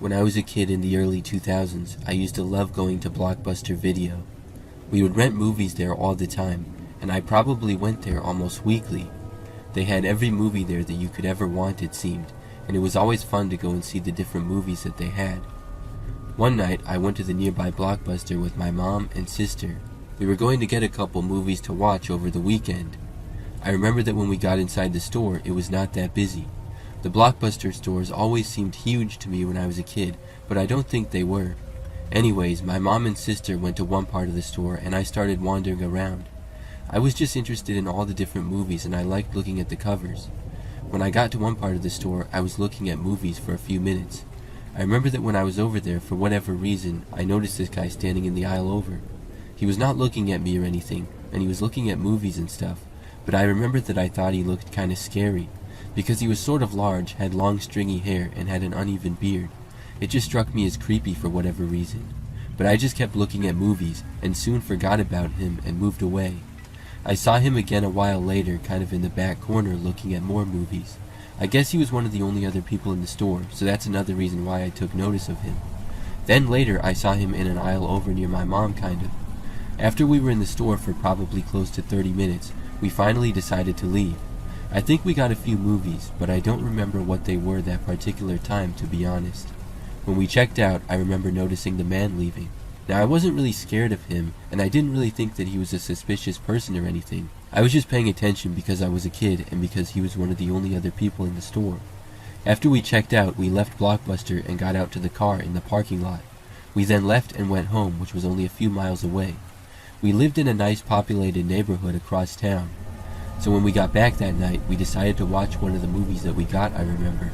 When I was a kid in the early 2000s, I used to love going to Blockbuster Video. We would rent movies there all the time, and I probably went there almost weekly. They had every movie there that you could ever want, it seemed, and it was always fun to go and see the different movies that they had. One night, I went to the nearby Blockbuster with my mom and sister. We were going to get a couple movies to watch over the weekend. I remember that when we got inside the store, it was not that busy. The Blockbuster stores always seemed huge to me when I was a kid, but I don't think they were. Anyways, my mom and sister went to one part of the store and I started wandering around. I was just interested in all the different movies and I liked looking at the covers. When I got to one part of the store, I was looking at movies for a few minutes. I remember that when I was over there, for whatever reason, I noticed this guy standing in the aisle over. He was not looking at me or anything, and he was looking at movies and stuff, but I remember that I thought he looked kinda scary, because he was sort of large, had long stringy hair, and had an uneven beard. It just struck me as creepy for whatever reason. But I just kept looking at movies, and soon forgot about him and moved away. I saw him again a while later, kind of in the back corner looking at more movies. I guess he was one of the only other people in the store, so that's another reason why I took notice of him. Then later I saw him in an aisle over near my mom, kind of. After we were in the store for probably close to 30 minutes, we finally decided to leave. I think we got a few movies, but I don't remember what they were that particular time, to be honest. When we checked out, I remember noticing the man leaving. Now I wasn't really scared of him, and I didn't really think that he was a suspicious person or anything. I was just paying attention because I was a kid and because he was one of the only other people in the store. After we checked out, we left Blockbuster and got out to the car in the parking lot. We then left and went home, which was only a few miles away. We lived in a nice populated neighborhood across town. So when we got back that night, we decided to watch one of the movies that we got, I remember.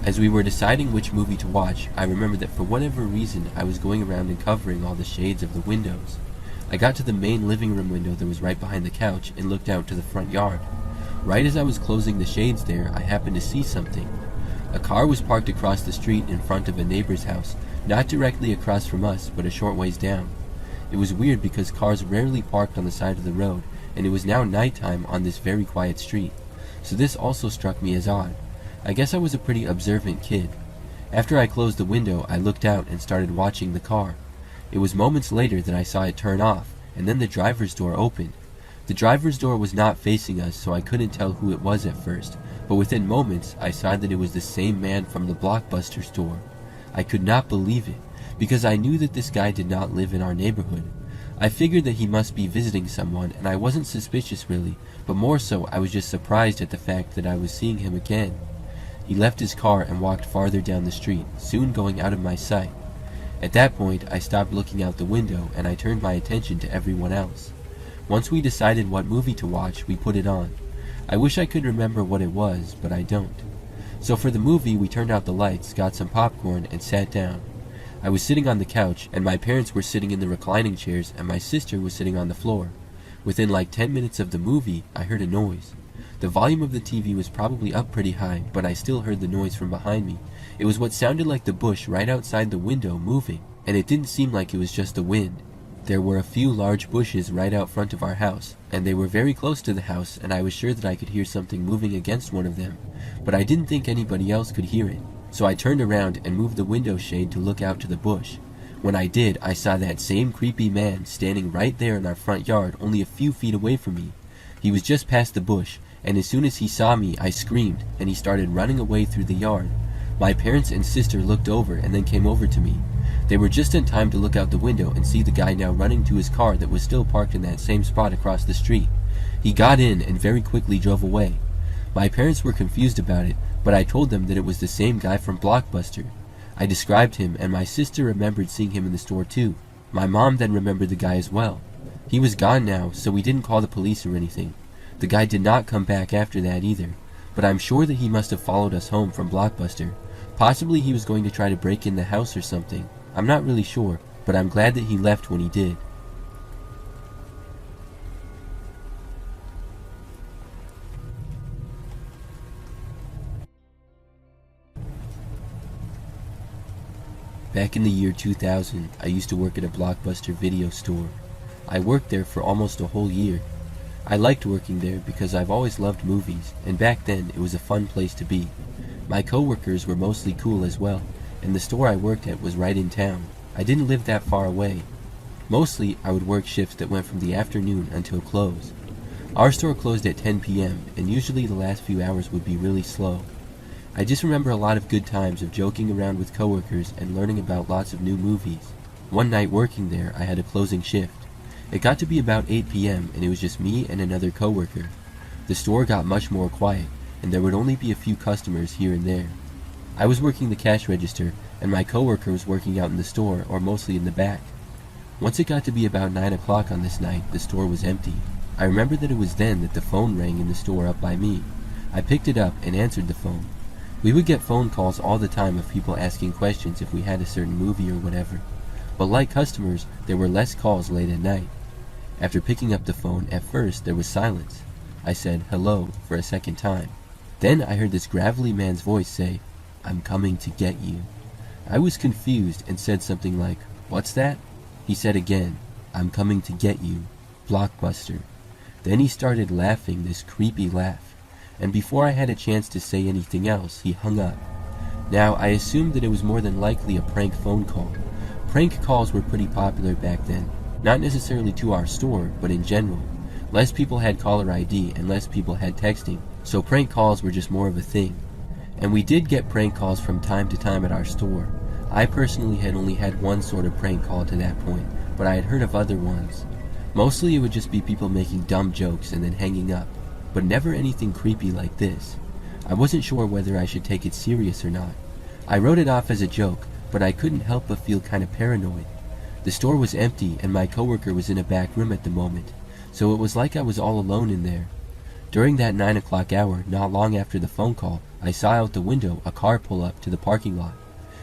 As we were deciding which movie to watch, I remember that for whatever reason, I was going around and covering all the shades of the windows. I got to the main living room window that was right behind the couch and looked out to the front yard. Right as I was closing the shades there, I happened to see something. A car was parked across the street in front of a neighbor's house, not directly across from us, but a short ways down. It was weird because cars rarely parked on the side of the road, and it was now nighttime on this very quiet street. So this also struck me as odd. I guess I was a pretty observant kid. After I closed the window, I looked out and started watching the car. It was moments later that I saw it turn off, and then the driver's door opened. The driver's door was not facing us, so I couldn't tell who it was at first, but within moments, I saw that it was the same man from the Blockbuster store. I could not believe it, because I knew that this guy did not live in our neighborhood. I figured that he must be visiting someone, and I wasn't suspicious really, but more so I was just surprised at the fact that I was seeing him again. He left his car and walked farther down the street, soon going out of my sight. At that point, I stopped looking out the window and I turned my attention to everyone else. Once we decided what movie to watch, we put it on. I wish I could remember what it was, but I don't. So for the movie, we turned out the lights, got some popcorn, and sat down. I was sitting on the couch, and my parents were sitting in the reclining chairs, and my sister was sitting on the floor. Within like 10 minutes of the movie, I heard a noise. The volume of the TV was probably up pretty high, but I still heard the noise from behind me. It was what sounded like the bush right outside the window moving, and it didn't seem like it was just the wind. There were a few large bushes right out front of our house, and they were very close to the house, and I was sure that I could hear something moving against one of them, but I didn't think anybody else could hear it. So I turned around and moved the window shade to look out to the bush. When I did, I saw that same creepy man standing right there in our front yard, only a few feet away from me. He was just past the bush, and as soon as he saw me, I screamed, and he started running away through the yard. My parents and sister looked over and then came over to me. They were just in time to look out the window and see the guy now running to his car that was still parked in that same spot across the street. He got in and very quickly drove away. My parents were confused about it, but I told them that it was the same guy from Blockbuster. I described him, and my sister remembered seeing him in the store too. My mom then remembered the guy as well. He was gone now, so we didn't call the police or anything. The guy did not come back after that either, but I'm sure that he must have followed us home from Blockbuster. Possibly he was going to try to break in the house or something. I'm not really sure, but I'm glad that he left when he did. Back in the year 2000, I used to work at a Blockbuster video store. I worked there for almost a whole year. I liked working there because I've always loved movies, and back then it was a fun place to be. My coworkers were mostly cool as well, and the store I worked at was right in town. I didn't live that far away. Mostly, I would work shifts that went from the afternoon until close. Our store closed at 10 p.m., and usually the last few hours would be really slow. I just remember a lot of good times of joking around with coworkers and learning about lots of new movies. One night working there, I had a closing shift. It got to be about 8 p.m., and it was just me and another coworker. The store got much more quiet, and there would only be a few customers here and there. I was working the cash register, and my coworker was working out in the store, or mostly in the back. Once it got to be about 9 o'clock on this night, the store was empty. I remember that it was then that the phone rang in the store up by me. I picked it up and answered the phone. We would get phone calls all the time of people asking questions if we had a certain movie or whatever. But like customers, there were less calls late at night. After picking up the phone, at first there was silence. I said hello for a second time. Then I heard this gravelly man's voice say, "I'm coming to get you." I was confused and said something like, "What's that?" He said again, "I'm coming to get you, Blockbuster." Then he started laughing this creepy laugh, and before I had a chance to say anything else, he hung up. Now, I assumed that it was more than likely a prank phone call. Prank calls were pretty popular back then, not necessarily to our store, but in general. Less people had caller ID and less people had texting, so prank calls were just more of a thing. And we did get prank calls from time to time at our store. I personally had only had one sort of prank call to that point, but I had heard of other ones. Mostly it would just be people making dumb jokes and then hanging up, but never anything creepy like this. I wasn't sure whether I should take it serious or not. I wrote it off as a joke, but I couldn't help but feel kind of paranoid. The store was empty and my coworker was in a back room at the moment, so it was like I was all alone in there. During that 9 o'clock hour, not long after the phone call, I saw out the window a car pull up to the parking lot.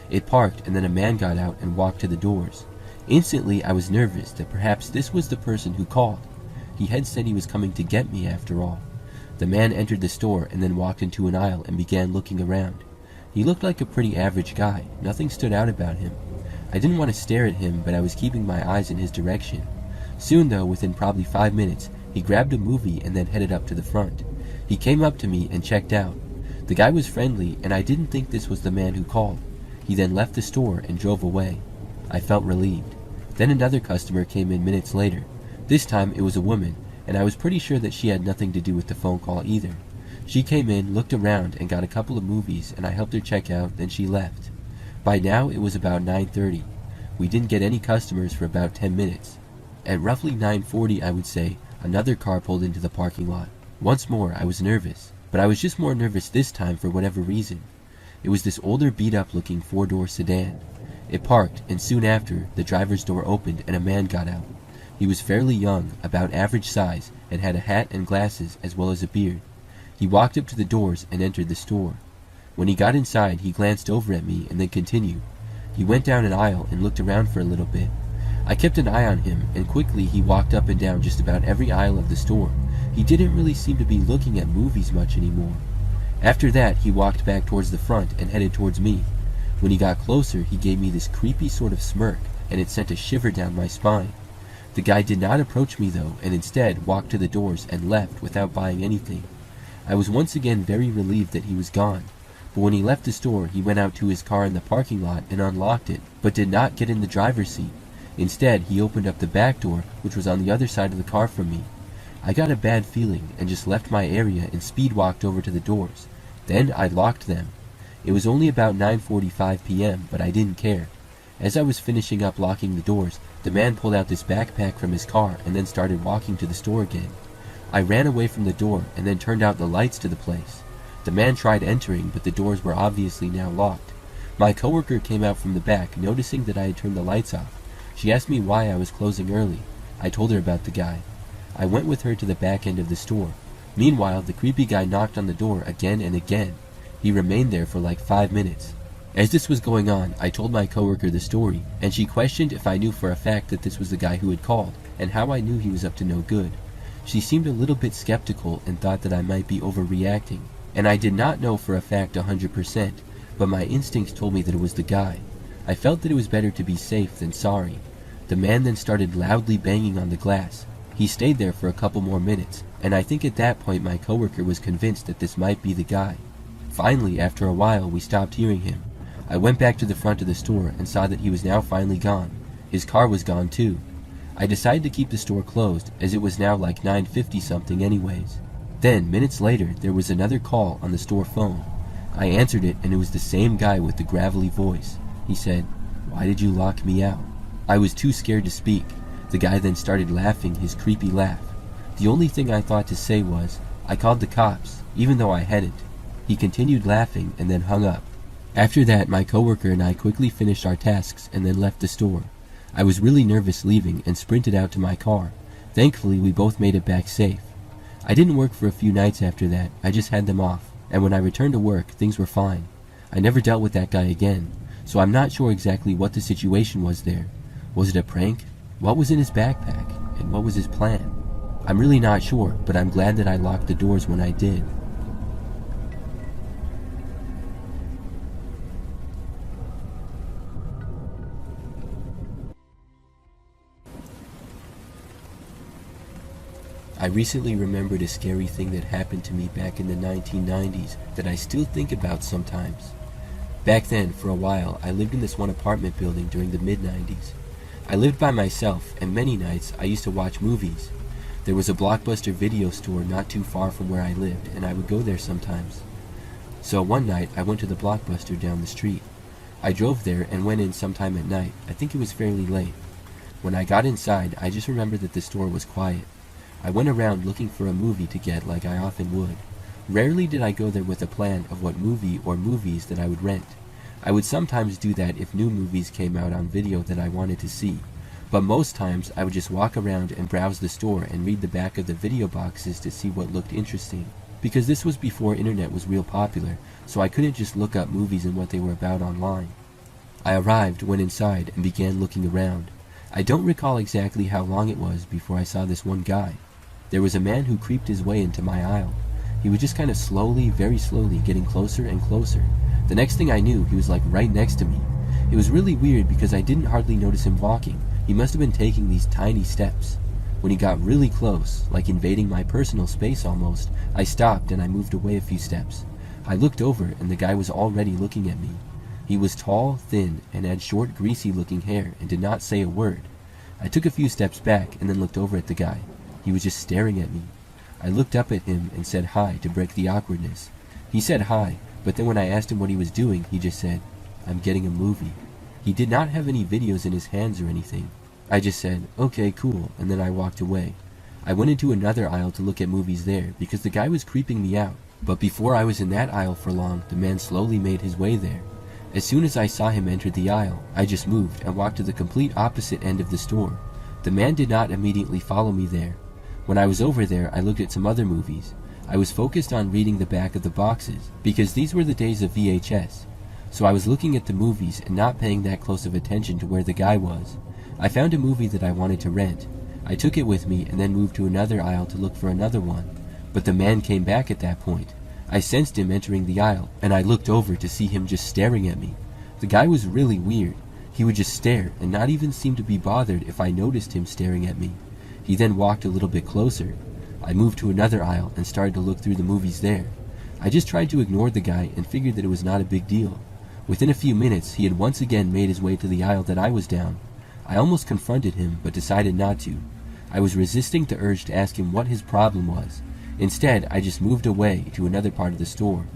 It parked, and then a man got out and walked to the doors. Instantly, I was nervous that perhaps this was the person who called. He had said he was coming to get me after all. The man entered the store and then walked into an aisle and began looking around. He looked like a pretty average guy. Nothing stood out about him. I didn't want to stare at him, but I was keeping my eyes in his direction. Soon, though, within probably 5 minutes, he grabbed a movie and then headed up to the front. He came up to me and checked out. The guy was friendly, and I didn't think this was the man who called. He then left the store and drove away. I felt relieved. Then another customer came in minutes later. This time it was a woman, and I was pretty sure that she had nothing to do with the phone call either. She came in, looked around, and got a couple of movies, and I helped her check out, then she left. By now it was about 9:30. We didn't get any customers for about 10 minutes. At roughly 9:40, I would say, another car pulled into the parking lot. Once more, I was nervous, but I was just more nervous this time for whatever reason. It was this older beat-up looking 4-door sedan. It parked, and soon after, the driver's door opened and a man got out. He was fairly young, about average size, and had a hat and glasses as well as a beard. He walked up to the doors and entered the store. When he got inside, he glanced over at me and then continued. He went down an aisle and looked around for a little bit. I kept an eye on him, and quickly he walked up and down just about every aisle of the store. He didn't really seem to be looking at movies much anymore. After that, he walked back towards the front and headed towards me. When he got closer, he gave me this creepy sort of smirk, and it sent a shiver down my spine. The guy did not approach me though, and instead walked to the doors and left without buying anything. I was once again very relieved that he was gone, but when he left the store, he went out to his car in the parking lot and unlocked it, but did not get in the driver's seat. Instead, he opened up the back door, which was on the other side of the car from me. I got a bad feeling and just left my area and speed walked over to the doors. Then I locked them. It was only about 9:45 p.m., but I didn't care. As I was finishing up locking the doors, the man pulled out this backpack from his car and then started walking to the store again. I ran away from the door and then turned out the lights to the place. The man tried entering, but the doors were obviously now locked. My coworker came out from the back, noticing that I had turned the lights off. She asked me why I was closing early. I told her about the guy. I went with her to the back end of the store. Meanwhile, the creepy guy knocked on the door again and again. He remained there for like 5 minutes. As this was going on, I told my coworker the story, and she questioned if I knew for a fact that this was the guy who had called, and how I knew he was up to no good. She seemed a little bit skeptical and thought that I might be overreacting, and I did not know for a fact 100%, but my instincts told me that it was the guy. I felt that it was better to be safe than sorry. The man then started loudly banging on the glass. He stayed there for a couple more minutes, and I think at that point my coworker was convinced that this might be the guy. Finally, after a while, we stopped hearing him. I went back to the front of the store and saw that he was now finally gone. His car was gone too. I decided to keep the store closed, as it was now like 9:50 something anyways. Then, minutes later, there was another call on the store phone. I answered it, and it was the same guy with the gravelly voice. He said, "Why did you lock me out?" I was too scared to speak. The guy then started laughing his creepy laugh. The only thing I thought to say was, "I called the cops," even though I hadn't. He continued laughing and then hung up. After that, my coworker and I quickly finished our tasks and then left the store. I was really nervous leaving and sprinted out to my car. Thankfully, we both made it back safe. I didn't work for a few nights after that. I just had them off, and when I returned to work, things were fine. I never dealt with that guy again, so I'm not sure exactly what the situation was there. Was it a prank? What was in his backpack? And what was his plan? I'm really not sure, but I'm glad that I locked the doors when I did. I recently remembered a scary thing that happened to me back in the 1990s that I still think about sometimes. Back then, for a while, I lived in this one apartment building during the mid-90s. I lived by myself, and many nights I used to watch movies. There was a Blockbuster video store not too far from where I lived, and I would go there sometimes. So one night, I went to the Blockbuster down the street. I drove there and went in sometime at night. I think it was fairly late. When I got inside, I just remembered that the store was quiet. I went around looking for a movie to get like I often would. Rarely did I go there with a plan of what movie or movies that I would rent. I would sometimes do that if new movies came out on video that I wanted to see. But most times I would just walk around and browse the store and read the back of the video boxes to see what looked interesting. Because this was before internet was real popular, so I couldn't just look up movies and what they were about online. I arrived, went inside, and began looking around. I don't recall exactly how long it was before I saw this one guy. There was a man who creeped his way into my aisle. He was just kind of slowly, very slowly, getting closer and closer. The next thing I knew, he was like right next to me. It was really weird because I didn't hardly notice him walking. He must have been taking these tiny steps. When he got really close, like invading my personal space almost, I stopped and I moved away a few steps. I looked over and the guy was already looking at me. He was tall, thin, and had short, greasy-looking hair and did not say a word. I took a few steps back and then looked over at the guy. He was just staring at me. I looked up at him and said hi to break the awkwardness. He said hi, but then when I asked him what he was doing, he just said, "I'm getting a movie." He did not have any videos in his hands or anything. I just said, "Okay, cool," and then I walked away. I went into another aisle to look at movies there because the guy was creeping me out. But before I was in that aisle for long, the man slowly made his way there. As soon as I saw him enter the aisle, I just moved and walked to the complete opposite end of the store. The man did not immediately follow me there. When I was over there, I looked at some other movies. I was focused on reading the back of the boxes, because these were the days of VHS. So I was looking at the movies and not paying that close of attention to where the guy was. I found a movie that I wanted to rent. I took it with me and then moved to another aisle to look for another one. But the man came back at that point. I sensed him entering the aisle, and I looked over to see him just staring at me. The guy was really weird. He would just stare and not even seem to be bothered if I noticed him staring at me. He then walked a little bit closer. I moved to another aisle and started to look through the movies there. I just tried to ignore the guy and figured that it was not a big deal. Within a few minutes, he had once again made his way to the aisle that I was down. I almost confronted him, but decided not to. I was resisting the urge to ask him what his problem was. Instead, I just moved away to another part of the store.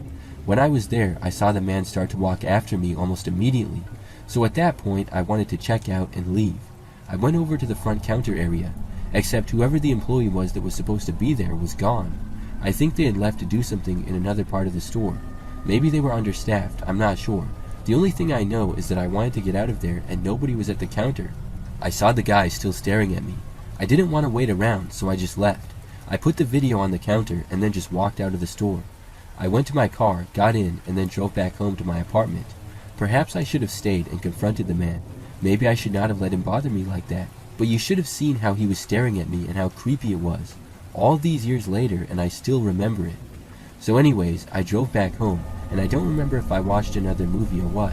When I was there, I saw the man start to walk after me almost immediately. So at that point, I wanted to check out and leave. I went over to the front counter area. Except whoever the employee was that was supposed to be there was gone. I think they had left to do something in another part of the store. Maybe they were understaffed, I'm not sure. The only thing I know is that I wanted to get out of there and nobody was at the counter. I saw the guy still staring at me. I didn't want to wait around, so I just left. I put the video on the counter and then just walked out of the store. I went to my car, got in, and then drove back home to my apartment. Perhaps I should have stayed and confronted the man. Maybe I should not have let him bother me like that. But you should have seen how he was staring at me and how creepy it was. All these years later, and I still remember it. So anyways, I drove back home, and I don't remember if I watched another movie or what.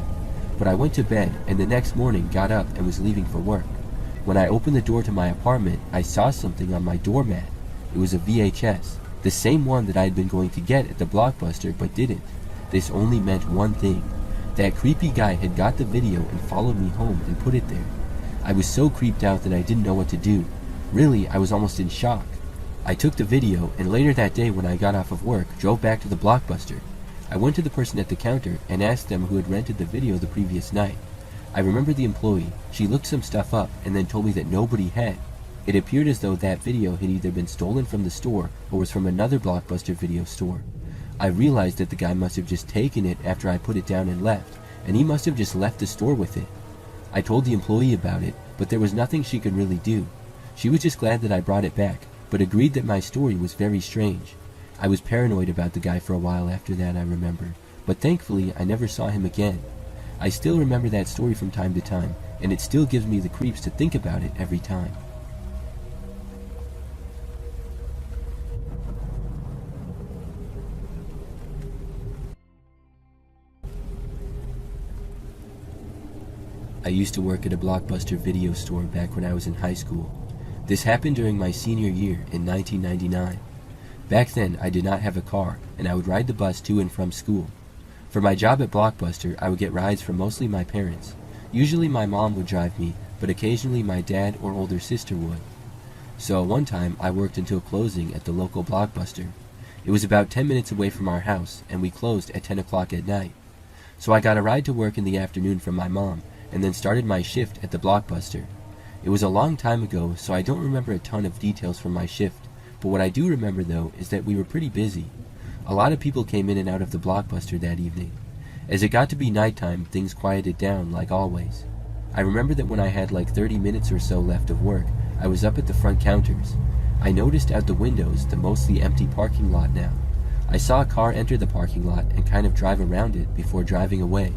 But I went to bed, and the next morning got up and was leaving for work. When I opened the door to my apartment, I saw something on my doormat. It was a VHS, the same one that I had been going to get at the Blockbuster but didn't. This only meant one thing. That creepy guy had got the video and followed me home and put it there. I was so creeped out that I didn't know what to do. Really, I was almost in shock. I took the video, and later that day when I got off of work, drove back to the Blockbuster. I went to the person at the counter and asked them who had rented the video the previous night. I remember the employee. She looked some stuff up and then told me that nobody had. It appeared as though that video had either been stolen from the store or was from another Blockbuster video store. I realized that the guy must have just taken it after I put it down and left, and he must have just left the store with it. I told the employee about it, but there was nothing she could really do. She was just glad that I brought it back, but agreed that my story was very strange. I was paranoid about the guy for a while after that, I remember, but thankfully I never saw him again. I still remember that story from time to time, and it still gives me the creeps to think about it every time. I used to work at a Blockbuster video store back when I was in high school. This happened during my senior year in 1999. Back then, I did not have a car, and I would ride the bus to and from school. For my job at Blockbuster, I would get rides from mostly my parents. Usually my mom would drive me, but occasionally my dad or older sister would. So one time, I worked until closing at the local Blockbuster. It was about 10 minutes away from our house, and we closed at 10 o'clock at night. So I got a ride to work in the afternoon from my mom, and then started my shift at the Blockbuster. It was a long time ago, so I don't remember a ton of details from my shift, but what I do remember though is that we were pretty busy. A lot of people came in and out of the Blockbuster that evening. As it got to be nighttime, things quieted down like always. I remember that when I had like 30 minutes or so left of work, I was up at the front counters. I noticed out the windows the mostly empty parking lot now. I saw a car enter the parking lot and kind of drive around it before driving away.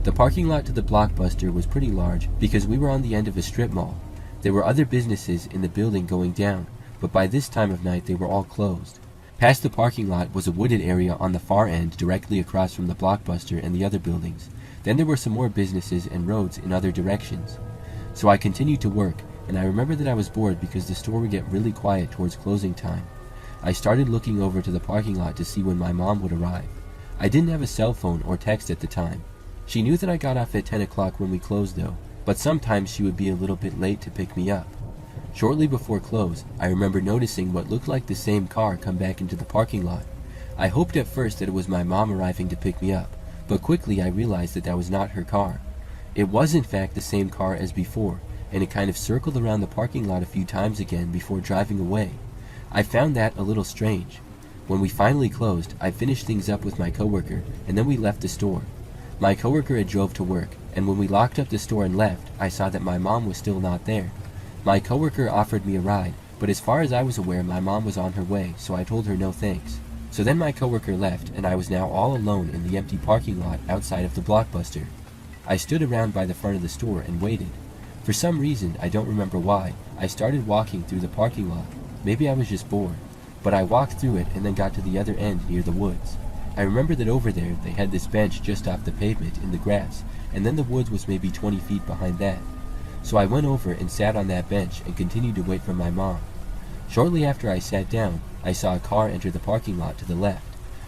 The parking lot to the Blockbuster was pretty large because we were on the end of a strip mall. There were other businesses in the building going down, but by this time of night they were all closed. Past the parking lot was a wooded area on the far end directly across from the Blockbuster and the other buildings. Then there were some more businesses and roads in other directions. So I continued to work, and I remember that I was bored because the store would get really quiet towards closing time. I started looking over to the parking lot to see when my mom would arrive. I didn't have a cell phone or text at the time. She knew that I got off at 10 o'clock when we closed though, but sometimes she would be a little bit late to pick me up. Shortly before close, I remember noticing what looked like the same car come back into the parking lot. I hoped at first that it was my mom arriving to pick me up, but quickly I realized that that was not her car. It was in fact the same car as before, and it kind of circled around the parking lot a few times again before driving away. I found that a little strange. When we finally closed, I finished things up with my coworker, and then we left the store. My coworker had drove to work, and when we locked up the store and left, I saw that my mom was still not there. My coworker offered me a ride, but as far as I was aware, my mom was on her way, so I told her no thanks. So then my coworker left, and I was now all alone in the empty parking lot outside of the Blockbuster. I stood around by the front of the store and waited. For some reason, I don't remember why, I started walking through the parking lot. Maybe I was just bored, but I walked through it and then got to the other end near the woods. I remember that over there they had this bench just off the pavement in the grass, and then the woods was maybe 20 feet behind that. So I went over and sat on that bench and continued to wait for my mom. Shortly after I sat down, I saw a car enter the parking lot to the left.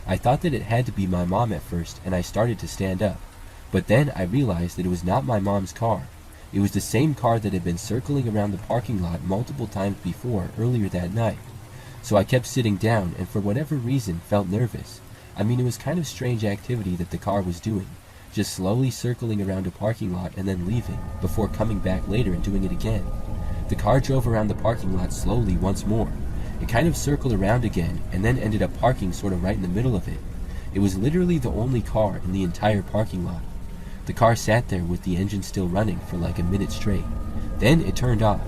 I thought that it had to be my mom at first, and I started to stand up. But then I realized that it was not my mom's car. It was the same car that had been circling around the parking lot multiple times before earlier that night. So I kept sitting down and for whatever reason felt nervous. I mean, it was kind of strange activity that the car was doing, just slowly circling around a parking lot and then leaving, before coming back later and doing it again. The car drove around the parking lot slowly once more. It kind of circled around again and then ended up parking sort of right in the middle of it. It was literally the only car in the entire parking lot. The car sat there with the engine still running for like a minute straight. Then it turned off.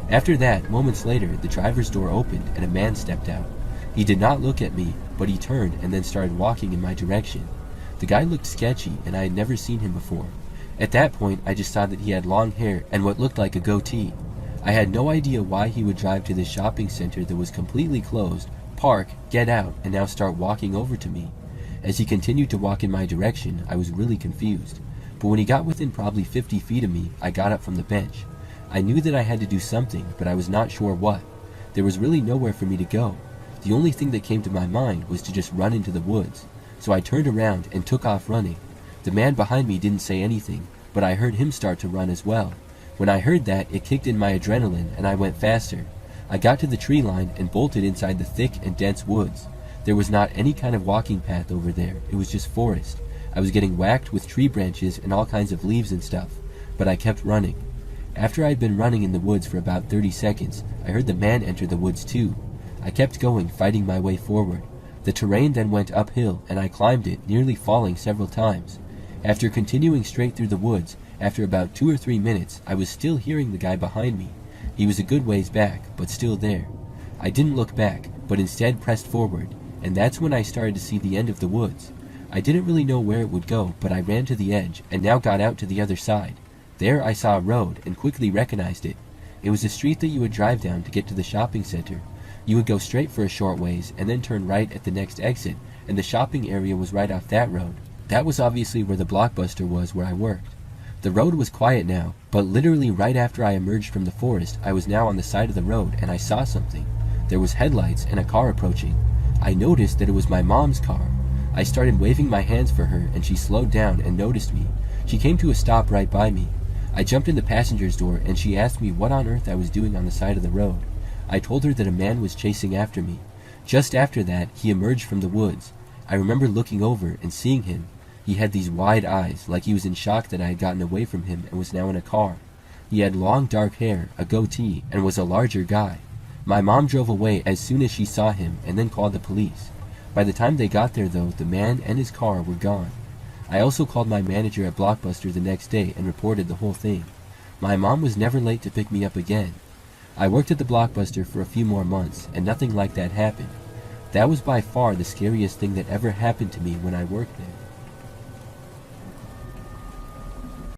After that, moments later, the driver's door opened and a man stepped out. He did not look at me, but he turned and then started walking in my direction. The guy looked sketchy, and I had never seen him before. At that point, I just saw that he had long hair and what looked like a goatee. I had no idea why he would drive to this shopping center that was completely closed, park, get out, and now start walking over to me. As he continued to walk in my direction, I was really confused. But when he got within probably 50 feet of me, I got up from the bench. I knew that I had to do something, but I was not sure what. There was really nowhere for me to go. The only thing that came to my mind was to just run into the woods. So I turned around and took off running. The man behind me didn't say anything, but I heard him start to run as well. When I heard that, it kicked in my adrenaline and I went faster. I got to the tree line and bolted inside the thick and dense woods. There was not any kind of walking path over there, it was just forest. I was getting whacked with tree branches and all kinds of leaves and stuff, but I kept running. After I'd been running in the woods for about 30 seconds, I heard the man enter the woods too. I kept going, fighting my way forward. The terrain then went uphill, and I climbed it, nearly falling several times. After continuing straight through the woods, after about 2 or 3 minutes, I was still hearing the guy behind me. He was a good ways back, but still there. I didn't look back, but instead pressed forward, and that's when I started to see the end of the woods. I didn't really know where it would go, but I ran to the edge, and now got out to the other side. There I saw a road, and quickly recognized it. It was a street that you would drive down to get to the shopping center. You would go straight for a short ways, and then turn right at the next exit, and the shopping area was right off that road. That was obviously where the Blockbuster was where I worked. The road was quiet now, but literally right after I emerged from the forest, I was now on the side of the road, and I saw something. There was headlights and a car approaching. I noticed that it was my mom's car. I started waving my hands for her, and she slowed down and noticed me. She came to a stop right by me. I jumped in the passenger's door, and she asked me what on earth I was doing on the side of the road. I told her that a man was chasing after me. Just after that, he emerged from the woods. I remember looking over and seeing him. He had these wide eyes, like he was in shock that I had gotten away from him and was now in a car. He had long dark hair, a goatee, and was a larger guy. My mom drove away as soon as she saw him and then called the police. By the time they got there though, the man and his car were gone. I also called my manager at Blockbuster the next day and reported the whole thing. My mom was never late to pick me up again. I worked at the Blockbuster for a few more months, and nothing like that happened. That was by far the scariest thing that ever happened to me when I worked there.